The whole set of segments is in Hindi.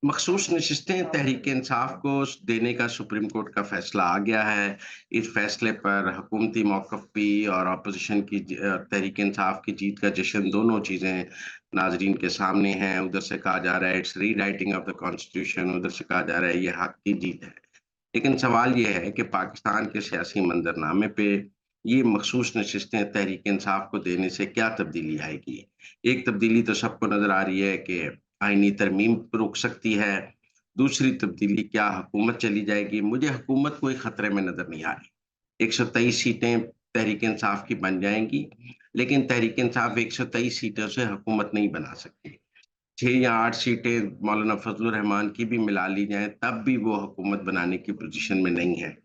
मखसूस नशिस्तें तहरीक-ए-इंसाफ को देने का सुप्रीम कोर्ट का फैसला आ गया है। इस फैसले पर हुकूमती मौक़िफ़ भी और अपोज़िशन की तहरीक-ए-इंसाफ की जीत का जश्न दोनों चीज़ें नाज़रीन के सामने हैं। उधर से कहा जा रहा है it's rewriting of the constitution, उधर से कहा जा रहा है ये हक़ की जीत है। लेकिन सवाल ये है कि पाकिस्तान के सियासी मंज़रनामे पे ये मखसूस नशिस्तें तहरीक-ए-इंसाफ को देने से क्या तब्दीली आएगी? एक तब्दीली तो सबको नज़र आ रही है कि आईनी तरमीम रुक सकती है। दूसरी तब्दीली क्या हुकूमत चली जाएगी? मुझे हुकूमत कोई खतरे में नज़र नहीं आ रही। 123 सीटें तहरीक-ए-इंसाफ की बन जाएँगी, लेकिन तहरीक-ए-इंसाफ 123 सीटों से हुकूमत नहीं बना सकती। 6 या 8 सीटें मौलाना फज़लुर रहमान की भी मिला ली जाएँ, तब भी वो हुकूमत बनाने की पोज़ीशन में नहीं है।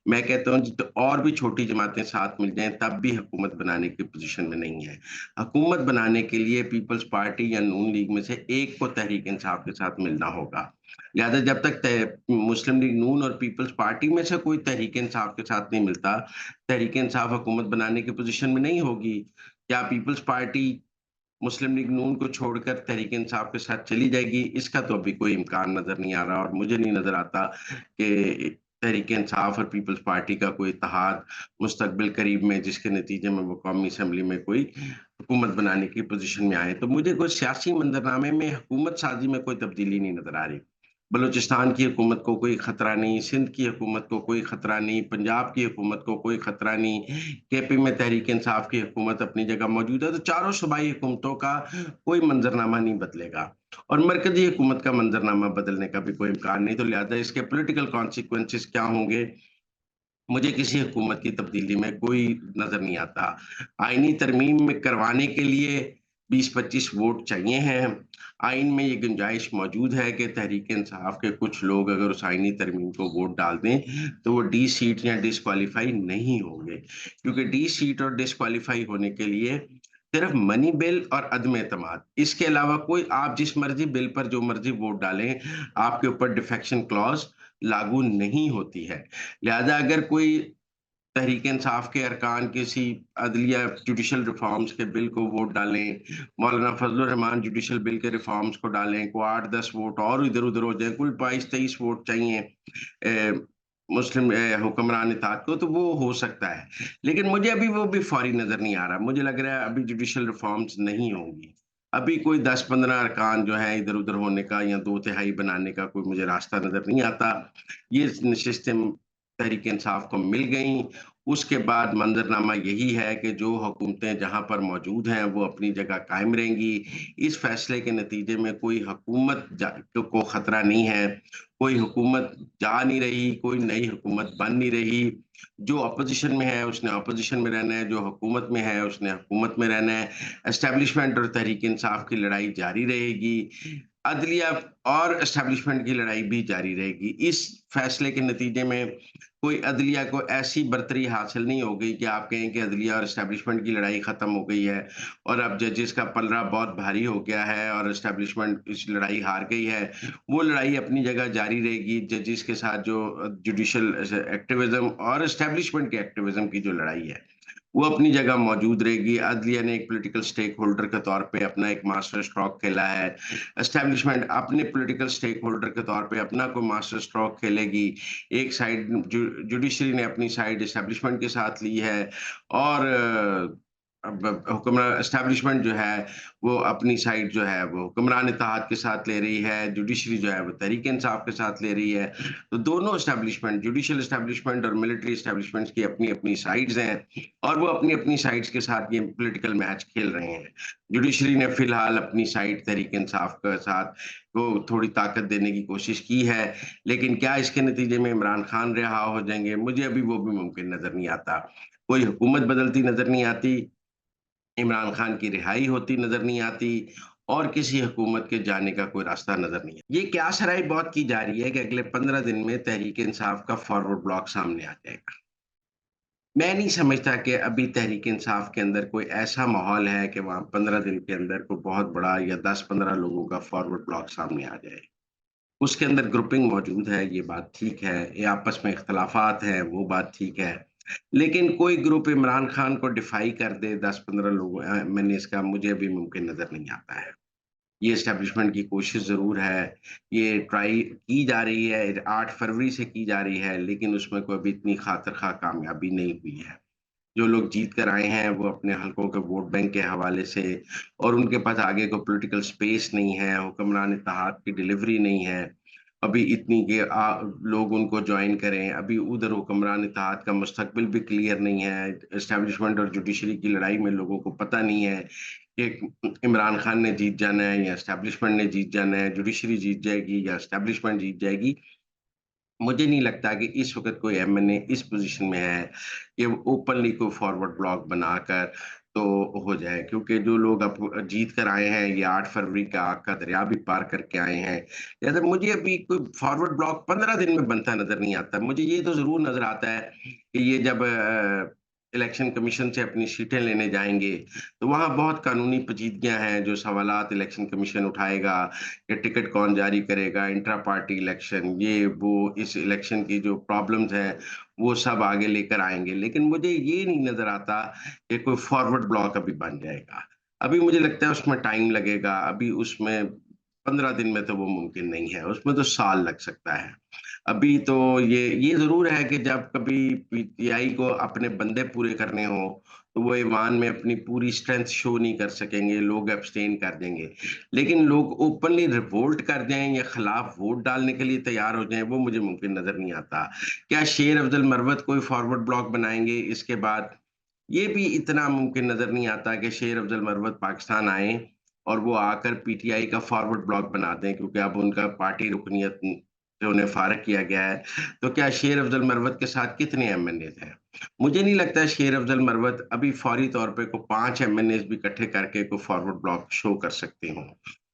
मैं कहता हूँ तो और भी छोटी जमातें साथ मिल जाएँ, तब भी हुकूमत बनाने की पोज़ीशन में नहीं है। हुकूमत बनाने के लिए पीपल्स पार्टी या नून लीग में से एक को तहरीक-इंसाफ के साथ मिलना होगा। लिहाज़ा जब तक मुस्लिम लीग नून और पीपल्स पार्टी में से कोई तहरीक-इंसाफ के साथ नहीं मिलता, तहरीक-इंसाफ हुकूमत बनाने की पोज़ीशन में नहीं होगी। क्या पीपल्स पार्टी मुस्लिम लीग नून को छोड़कर तहरीक-ए-इंसाफ के साथ चली जाएगी, इसका तो अभी कोई इम्कान नज़र नहीं आ रहा और मुझे नहीं नज़र आता कि तहरीक-ए-इंसाफ और पीपल्स पार्टी का कोई इत्तेहाद मुस्तकबिल करीब में जिसके नतीजे में वो कौमी असेंबली में कोई हुकूमत बनाने की पोज़ीशन में आए। तो मुझे कोई सियासी मंज़रनामे में हुकूमत साज़ी में कोई तब्दीली नहीं नज़र आ रही। बलूचिस्तान की हुकूमत को कोई खतरा नहीं, सिंध की हुकूमत को कोई खतरा नहीं, पंजाब की हुकूमत को कोई खतरा नहीं, केपी में तहरीक-ए-इंसाफ की हुकूमत अपनी जगह मौजूद है, तो चारों सूबाई हुकूमतों का कोई मंज़रनामा नहीं बदलेगा और मरकज़ी हुकूमत का मंज़रनामा बदलने का भी कोई इम्कान नहीं, तो लिहाज़ा इसके पॉलिटिकल कॉन्सिक्वेंसेस क्या होंगे, मुझे किसी हुकूमत की तब्दीली में कोई नज़र नहीं आता। आईनी तरमीम में करवाने के लिए 20-25 वोट चाहिए हैं। आइन में ये गुंजाइश मौजूद है कि तहरीक-ए-इंसाफ के कुछ लोग अगर उस आईनी तरमीम को वोट डाल दें, तो वो डी सीट या डिस्क्वालीफाई नहीं होंगे। क्योंकि डी सीट और डिस्क्वालीफाई होने के लिए सिर्फ़ मनी बिल और अदम एतमाद, इसके अलावा कोई आप जिस मर्ज़ी बिल पर जो मर्ज़ी वोट डालें, आपके ऊपर डिफेक्शन क्लॉज़ लागू नहीं होती है। लिहाज़ा अगर कोई तहरीक-ए-इंसाफ के अरकान किसी अदलिया जुडिशल रिफ़ॉर्म्स के बिल को वोट डालें, मौलाना फज़लुर रहमान जुडिशल बिल के रिफ़ॉर्म्स को डालें, को 8-10 वोट और इधर-उधर हो जाएँ, कुल 22-23 वोट चाहिए मुस्लिम हुक्मरान इत्तेहाद को, तो वो हो सकता है। लेकिन मुझे अभी वो भी फ़ौरी नज़र नहीं आ रहा। मुझे लग रहा है अभी जुडिशल रिफ़ॉर्म्स नहीं होंगी। अभी कोई 10-15 अरकान जो हैं इधर-उधर होने का या 2 तिहाई बनाने का कोई मुझे रास्ता नज़र नहीं आता। ये नशिस्तें तहरीक-ए-इंसाफ को मिल गईं, उसके बाद मंज़रनामा यही है कि जो हुकूमतें जहाँ पर मौजूद हैं, वो अपनी जगह कायम रहेंगी। इस फैसले के नतीजे में कोई हुकूमत को खतरा नहीं है, कोई हुकूमत जा नहीं रही, कोई नई हुकूमत बन नहीं रही। जो अपोज़िशन में है, उसने अपोज़िशन में रहना है, जो हुकूमत में है, उसने हुकूमत में रहना है। एस्टेब्लिशमेंट और तहरीक-ए-इंसाफ की लड़ाई जारी रहेगी। अदलिया और एस्टेब्लिशमेंट की लड़ाई भी जारी रहेगी। इस फैसले के नतीजे में कोई अदलिया को ऐसी बरतरी हासिल नहीं हो गई कि आप कहें कि अदलिया और एस्टेब्लिशमेंट की लड़ाई खत्म हो गई है और अब जजेस का पलड़ा बहुत भारी हो गया है और एस्टेब्लिशमेंट इस लड़ाई हार गई है। वो लड़ाई अपनी जगह जारी रहेगी। जजेस के साथ जो जुडिशियल एक्टिविज़्म और एस्टेब्लिशमेंट के एक्टिविज़्म की जो लड़ाई है, वो अपनी जगह मौजूद रहेगी। अदलिया ने एक पॉलिटिकल स्टेक होल्डर के तौर पे अपना एक मास्टर स्ट्रोक खेला है। एस्टेब्लिशमेंट अपने पॉलिटिकल स्टेक होल्डर के तौर पे अपना कोई मास्टर स्ट्रोक खेलेगी। एक साइड जुडिशरी ने अपनी साइड एस्टेब्लिशमेंट के साथ ली है और अब हुक्मरान एस्टेब्लिशमेंट जो है, वो अपनी साइड जो है, वो हुक्मरान इत्तेहाद के साथ ले रही है, जुडिशरी जो है, वो तहरीक-ए-इंसाफ के साथ ले रही है। तो दोनों एस्टेब्लिशमेंट, जुडिशियल एस्टेब्लिशमेंट और मिलिट्री एस्टेब्लिशमेंट्स की अपनी-अपनी साइड्स हैं और वो अपनी-अपनी साइड्स के साथ ये पॉलिटिकल मैच खेल रहे हैं। जुडिशरी ने फिलहाल अपनी साइड तहरीक-ए-इंसाफ के साथ को थोड़ी ताकत देने की कोशिश की है, लेकिन क्या इसके नतीजे में इमरान खान रिहा हो जाएँगे? मुझे अभी वो भी मुमकिन नज़र नहीं आता। कोई हुकूमत बदलती नज़र नहीं आती। इमरान खान की रिहाई होती नज़र नहीं आती और किसी हुकूमत के जाने का कोई रास्ता नज़र नहीं है। ये कयास-आराई बहुत की जा रही है कि अगले 15 दिन में तहरीक-ए-इंसाफ का फॉरवर्ड ब्लॉक सामने आ जाएगा। मैं नहीं समझता कि अभी तहरीक-ए-इंसाफ के अंदर कोई ऐसा माहौल है कि वहाँ 15 दिन के अंदर कोई बहुत बड़ा या 10-15 लोगों का फॉरवर्ड ब्लॉक सामने आ जाए। उसके अंदर ग्रुपिंग मौजूद है, ये बात ठीक है। ये आपस में इख्तिलाफ़ात हैं, वो बात ठीक है। लेकिन कोई ग्रुप इमरान खान को डिफ़ाई कर दे 10-15 लोग में इसका मुझे अभी मुमकिन नज़र नहीं आता है। ये एस्टेब्लिशमेंट की कोशिश ज़रूर है। ये ट्राई की जा रही है, 8 फरवरी से की जा रही है, लेकिन उसमें कोई अभी इतनी खातिर-ख़ा कामयाबी नहीं हुई है। जो लोग जीत कर आए हैं, वो अपने हलकों के वोट बैंक के हवाले से और उनके पास आगे कोई पॉलिटिकल स्पेस नहीं है, हुक्मरान इत्तेहाद की डिलीवरी नहीं है। अभी इतनी कि लोग उनको जॉइन करें, अभी उधर हुक्मरान इत्तेहाद का मुस्तकबिल भी क्लियर नहीं है। एस्टेब्लिशमेंट और जुडिशरी की लड़ाई में लोगों को पता नहीं है कि इमरान खान ने जीत जाना है या एस्टेब्लिशमेंट ने जीत जाना है, जुडिशरी जीत जाएगी या एस्टेब्लिशमेंट जीत जाएगी। मुझे नहीं लगता कि इस वक़्त कोई एमएनए इस पोज़ीशन में है कि वो ओपनली कोई फॉरवर्ड ब्लॉक बनाकर तो हो जाए, क्योंकि जो लोग अब जीत कर आए हैं, ये 8 फरवरी का आग का दरिया भी पार करके आए हैं। लिहाज़ा मुझे अभी कोई फॉरवर्ड ब्लॉक 15 दिन में बनता नज़र नहीं आता। मुझे ये तो ज़रूर नज़र आता है कि ये जब इलेक्शन कमीशन से अपनी सीटें लेने जाएँगे, तो वहाँ बहुत कानूनी पेचीदगियाँ हैं, जो सवालात इलेक्शन कमीशन उठाएगा कि टिकट कौन जारी करेगा, इंट्रा पार्टी इलेक्शन, ये वो इस इलेक्शन की जो प्रॉब्लम्स हैं, वो सब आगे लेकर आएँगे। लेकिन मुझे ये नहीं नज़र आता कि कोई फॉरवर्ड ब्लॉक अभी बन जाएगा। अभी मुझे लगता है उसमें टाइम लगेगा, अभी उसमें 15 दिन में तो वो मुमकिन नहीं है, उसमें तो साल लग सकता है। अभी तो ये ज़रूर है कि जब कभी पीटीआई को अपने बंदे पूरे करने हों, तो वो ईवान में अपनी पूरी स्ट्रेंथ शो नहीं कर सकेंगे, लोग एब्सटेन कर देंगे। लेकिन लोग ओपनली रिवोल्ट कर जाएँ या खिलाफ वोट डालने के लिए तैयार हो जाएँ, वो मुझे मुमकिन नज़र नहीं आता। क्या शेर अफ़ज़ल मरवत कोई फॉरवर्ड ब्लॉक बनाएँगे इसके बाद? ये भी इतना मुमकिन नज़र नहीं आता कि शेर अफ़ज़ल मरवत पाकिस्तान आएँ और वो आकर पीटीआई का फॉरवर्ड ब्लॉक बना दें, क्योंकि अब उनका पार्टी रुकनियत से उन्हें फ़ारिग किया गया है। तो क्या शेर अफ़ज़ल मरवत के साथ कितने एमएनएज़ हैं? मुझे नहीं लगता शेर अफ़ज़ल मरवत अभी फौरी तौर पे को 5 एमएनएज़ भी इकट्ठे करके कोई फॉरवर्ड ब्लॉक शो कर सकते हों।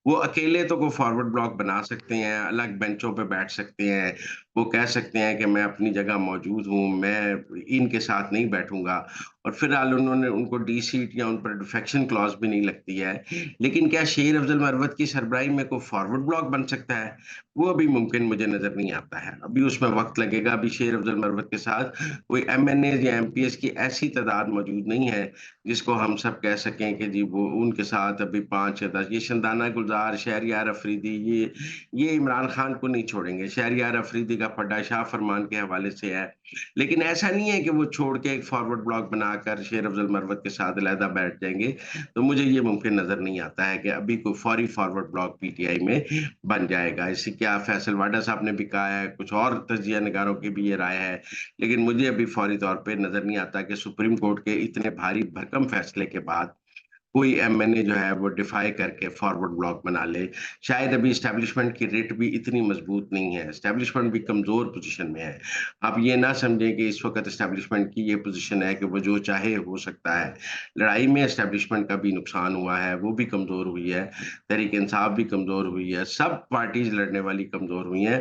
वो अकेले तो कोई फॉरवर्ड ब्लॉक बना सकते हैं, अलग बेंचों पे बैठ सकते हैं। वो कह सकते हैं कि मैं अपनी जगह मौजूद हूँ, मैं इनके साथ नहीं बैठूँगा और फिलहाल उन्होंने उनको डी सीट या उन पर डिफेक्शन क्लॉज़ भी नहीं लगती है। लेकिन क्या शेर अफ़ज़ल मरवत की सरबराही में कोई फॉरवर्ड ब्लॉक बन सकता है? वो अभी मुमकिन मुझे नज़र नहीं आता है। अभी उसमें वक़्त लगेगा, अभी शेर अफ़ज़ल मरवत के साथ कोई एमएनएज़ या एमपीएस की ऐसी तादाद मौजूद नहीं है, जिसको हम सब कह सकें कि जी वो उनके साथ अभी 5 या 10 ये शंदाना गुलज़ार, शहरयार अफ़रीदी ये इमरान खान को नहीं छोड़ेंगे। शहरयार अफ़रीदी का पड्डा शाह फरमान के हवाले से है। लेकिन ऐसा नहीं है कि वो छोड़ के एक फॉरवर्ड ब्लॉक बनाकर शेर अफ़ज़ल मरवत के साथ अलहदा बैठ जाएँगे। तो मुझे ये मुमकिन नज़र नहीं आता है कि अभी कोई फौरी फॉरवर्ड ब्लॉक पीटीआई में बन जाएगा। इसी क्या फैसल वाडा साहब ने भी कहा है, कुछ और तज्ज़िया निगारों की भी ये राय है। लेकिन मुझे अभी फौरी तौर पे नज़र नहीं आता कि सुप्रीम कोर्ट के इतने भारी भरकम फैसले के बाद कोई एमएनए जो है वो डिफाई करके फॉरवर्ड ब्लॉक बना ले। शायद अभी एस्टेब्लिशमेंट की रेट भी इतनी मज़बूत नहीं है, एस्टेब्लिशमेंट भी कमज़ोर पोज़ीशन में है। आप ये ना समझें कि इस वक़्त एस्टेब्लिशमेंट की ये पोज़ीशन है कि वो जो चाहे हो सकता है। लड़ाई में एस्टेब्लिशमेंट का भी नुकसान हुआ है, वो भी कमज़ोर हुई है, तहरीक-ए-इंसाफ भी कमज़ोर हुई है, सब पार्टीज़ लड़ने वाली कमज़ोर हुई हैं।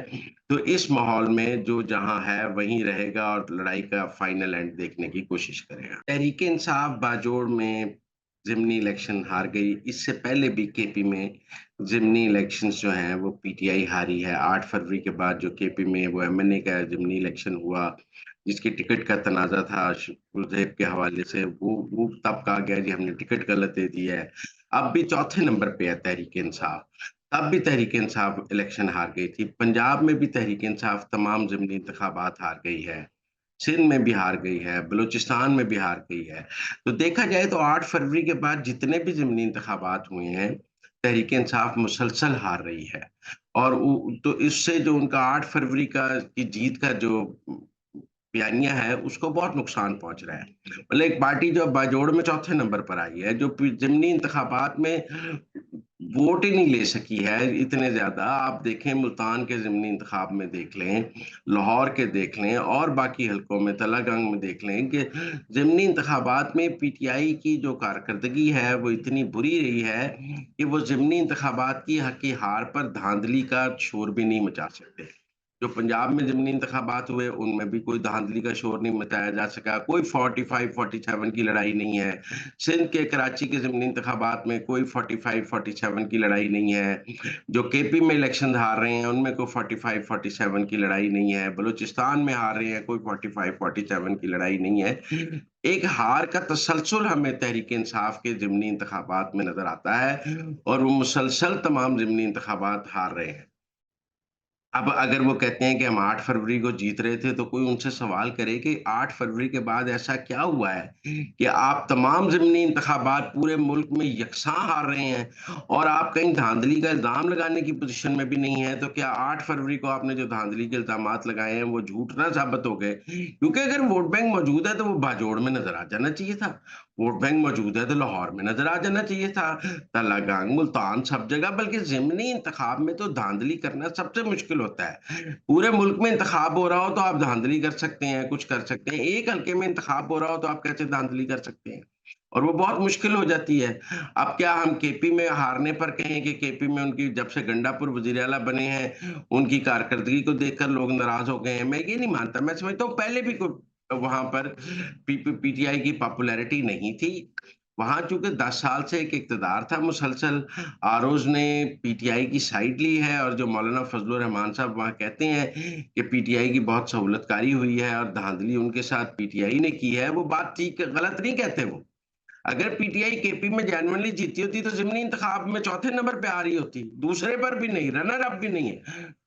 तो इस माहौल में जो जहाँ है वहीं रहेगा और लड़ाई का फाइनल एंड देखने की कोशिश करेगा। तहरीक-ए-इंसाफ बाजोड़ में ज़िमनी इलेक्शन हार गई। इससे पहले भी केपी में ज़िमनी इलेक्शंस जो हैं वो पीटीआई हारी है। 8 फरवरी के बाद जो केपी में वो एमएनए का ज़िमनी इलेक्शन हुआ, जिसकी टिकट का तनाज़ा था शुक्रदेव के हवाले से, वो तब कहा गया जी हमने टिकट गलत दे दी है। अब भी चौथे नंबर पे है तहरीक-ए-इंसाफ। तब भी तहरीक-ए-इंसाफ इलेक्शन हार गई थी। पंजाब में भी तहरीक-ए-इंसाफ तमाम ज़िमनी इंतखाबात हार गई है। सिंध में भी हार गई है, बलूचिस्तान में भी हार गई है। तो देखा जाए तो 8 फरवरी के बाद जितने भी ज़िमनी इंतखाबात हुए हैं, तहरीक-ए-इंसाफ मुसलसल हार रही है। और उ तो इससे जो उनका 8 फरवरी की जीत का जो बयानिया है, उसको बहुत नुकसान पहुँच रहा है। मतलब एक पार्टी जो बाजोड़ में चौथे नंबर पर आई है, जो ज़िमनी इंतखाबात में वोट ही नहीं ले सकी है इतने ज़्यादा। आप देखें मुल्तान के ज़िमनी इंतखाब में देख लें, लाहौर के देख लें और बाकी हलकों में तलागंग में देख लें कि ज़िमनी इंतखाबात में पीटीआई की जो कारकर्दगी है वो इतनी बुरी रही है कि वो ज़िमनी इंतखाबात की हार पर धांधली का शोर भी नहीं मचा सकते। जो पंजाब में ज़िमनी इंतखाबात हुए, उनमें भी कोई धांधली का शोर नहीं मचाया जा सका, कोई 45-47 की लड़ाई नहीं है। सिंध के कराची के ज़िमनी इंतखाबात में कोई 45-47 की लड़ाई नहीं है। जो केपी में इलेक्शन हार रहे हैं, उनमें कोई 45-47 की लड़ाई नहीं है। बलूचिस्तान में हार रहे हैं, कोई 45-47 की लड़ाई नहीं है। एक हार का तसलसल हमें तहरीक-ए-इंसाफ के ज़िमनी इंतखाबात में नज़र आता है और वो मुसलसल तमाम ज़िमनी इंतखाबात हार रहे हैं। अब अगर वो कहते हैं कि हम 8 फरवरी को जीत रहे थे, तो कोई उनसे सवाल करे कि 8 फरवरी के बाद ऐसा क्या हुआ है कि आप तमाम ज़िमनी इंतखाबात पूरे मुल्क में यकसाँ हार रहे हैं और आप कहीं धाँधली का इल्ज़ाम लगाने की पोज़ीशन में भी नहीं हैं, तो क्या 8 फरवरी को आपने जो धाँधली के इल्ज़ामात लगाए हैं, वो झूठ ना साबित हो गए? क्योंकि अगर वोट बैंक मौजूद है, तो वो बाजोड़ में नज़र आ जाना चाहिए था। वोट बैंक मौजूद है, तो लाहौर में नज़र आ जाना चाहिए था। तलागंग, मुल्तान सब जगह बल्कि ज़िमनी इंतखाब में तो धाँधली करना सबसे मुश्किल होता है। पूरे मुल्क में इंतखाब हो रहा हो तो आप धाँधली कर सकते हैं, कुछ कर सकते हैं। एक हल्के में इंतखाब हो रहा हो तो आप कैसे धाँधली कर सकते हैं? और वो बहुत मुश्किल हो जाती है। अब क्या हम केपी में हारने पर कहें कि केपी में उनकी जब से गंडापुर वज़ीर आला बने हैं, उनकी कारकर्दगी को देखकर लोग नाराज़ हो गए हैं। मैं ये नहीं मानता, मैं समझता हूँ पहले भी को वहाँ पर पीटीआई की पॉपुलैरिटी नहीं थी। वहाँ चूँकि 10 साल से एक इक़्तिदार था मुसलसल, आरओज़ ने पीटीआई की साइड ली है और जो मौलाना फज़लुर रहमान साहब वहाँ कहते हैं कि पीटीआई की बहुत सहूलतकारी हुई है और धाँधली उनके साथ पीटीआई ने की है, वो बात ठीक गलत नहीं कहते वो। अगर पीटीआई केपी में जेन्युइनली जीती होती तो ज़िमनी इंतखाब में चौथे नंबर पे आ रही होती, दूसरे पर भी नहीं, रनर अप भी नहीं है,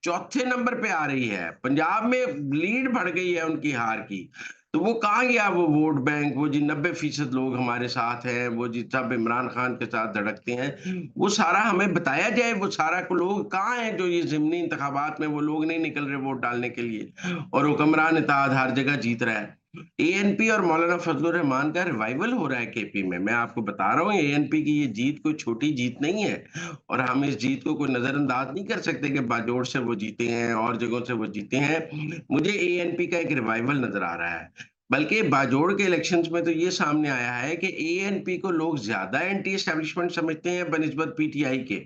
चौथे नंबर पे आ रही है। पंजाब में लीड बढ़ गई है उनकी हार की। तो वो कहाँ गया वो वोट बैंक, वो जी 90% लोग हमारे साथ हैं, वो जी सब इमरान खान के साथ धड़कते हैं। वो सारा हमें बताया जाए, वो सारा को लोग कहाँ हैं जो ये ज़िमनी इंतखाबात में वो लोग नहीं निकल रहे वोट डालने के लिए और हुक्मरान इत्तेहाद हर जगह जीत रहा है। एएनपी और मौलाना फजलुर रहमान का रिवाइवल हो रहा है केपी में। मैं आपको बता रहा हूँ एएनपी की ये जीत कोई छोटी जीत नहीं है और हम इस जीत को कोई नज़रअंदाज नहीं कर सकते कि बाजोड़ से वो जीते हैं और जगहों से वो जीते हैं। मुझे एएनपी का एक रिवाइवल नज़र आ रहा है। बल्कि बाजोड़ के इलेक्शंस में तो ये सामने आया है कि एएनपी को लोग ज़्यादा एंटी एस्टेब्लिशमेंट समझते हैं बनिस्बत पीटीआई के।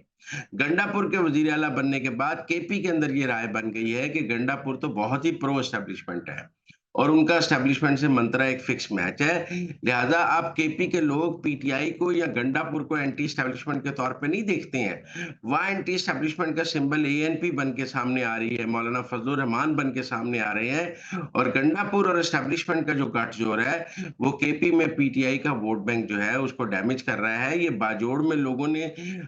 गंडापुर के वज़ीर आला बनने के बाद केपी के अंदर ये राय बन गई है कि गंडापुर तो बहुत ही प्रो एस्टेब्लिशमेंट है। और उनका एस्टेब्लिशमेंट से मंत्रा एक फिक्स मैच है। लिहाज़ा अब केपी के लोग पीटीआई को या गंडापुर को एंटी एस्टेब्लिशमेंट के तौर पे नहीं देखते हैं। वहाँ एंटी एस्टेब्लिशमेंट का सिंबल एएनपी बन के सामने आ रही है, मौलाना फजलुर रहमान बन के सामने आ रहे हैं और गंडापुर और एस्टेब्लिशमेंट का जो गठजोड़ है, वो केपी में पीटीआई का वोट बैंक जो है उसको डैमेज कर रहा है। ये बाजोड़ में लोगों ने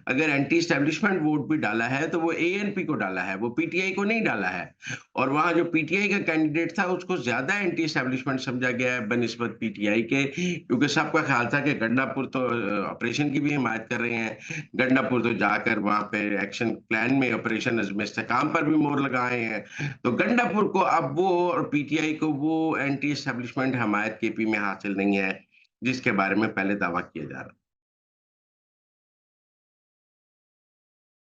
अगर एंटी एस्टेब्लिशमेंट वोट भी डाला है, तो वो एएनपी को डाला है, वो पीटीआई को नहीं डाला है। और वहाँ जो पीटीआई का कैंडिडेट था उसको ज़्यादा एंटी एस्टेब्लिशमेंट समझा गया है बनिस्बत पीटीआई के क्योंकि सबका ख्याल था कि गंडापुर तो ऑपरेशन की भी हिमायत कर रहे हैं। गंडापुर तो जाकर वहाँ पे एक्शन प्लान में ऑपरेशन अज़्म इस्तेकाम पर भी मोहर लगाए हैं। तो गंडापुर को अब वो और पीटीआई को वो एंटी एस्टेब्लिशमेंट हमायत केपी में हासिल नहीं है, जिसके बारे में पहले दावा किया जा रहा था।